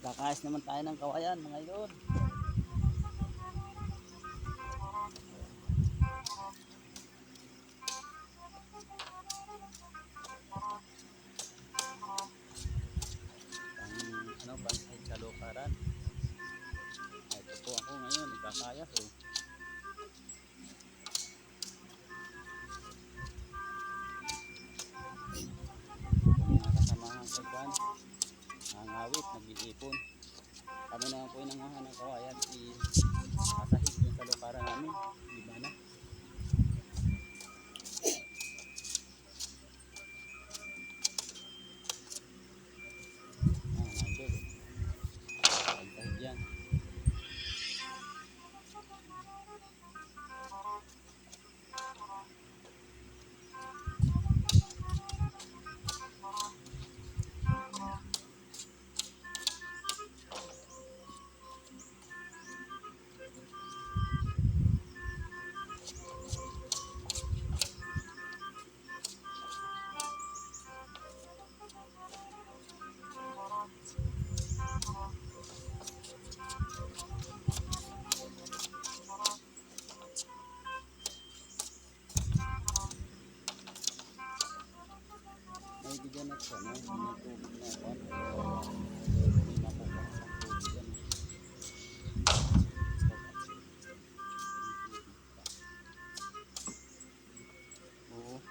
Kakayas naman tayo ng kawayan mga idol. Bansay Kalukaran. Ito po ako ngayon, nagkakayas oh. Mga kasamahan sa kwan, nangawit, nag-iipon. Kami naman po yung nanguha ng kawayan, sahig yung kalukaran namin, di ba na? Sahig yan. May bigyan na siya, may tubig na kwan. May makukuha sa tubig yan. Oo.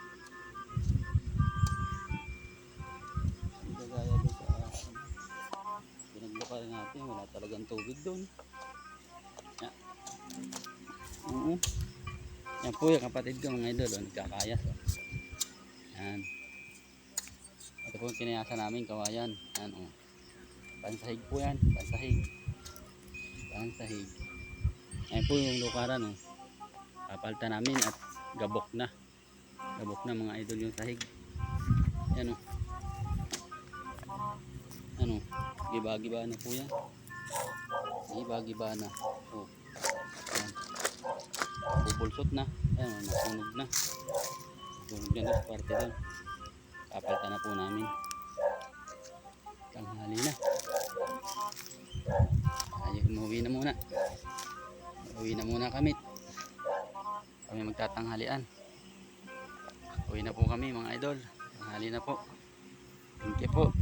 Hindi gaya doon sa pinaglukal natin, wala talagang tubig doon. Yan. Yan po yung kapatid ko mga idol, nagkakayas. Yan. Ito po yung kinayasan namin kawayan. Yan o. Pansahig po yan. Pansahig. Pansahig. Yan po yung lukaran o. Papalta namin at gabok na. Gabok na mga idol yung sahig. Yan o. Ano? Giba-giba na po yan. Giba-giba na. O. Yan. Bubulsot na. Yan o. Nasunog na. Nasunog na sa parte doon. Papalta na po namin. Tanghali na. Ay, umuwi na muna. Uwi na muna kami. Kami magtatanghalian. Uwi na po kami mga idol. Tanghali na po. Thank you po.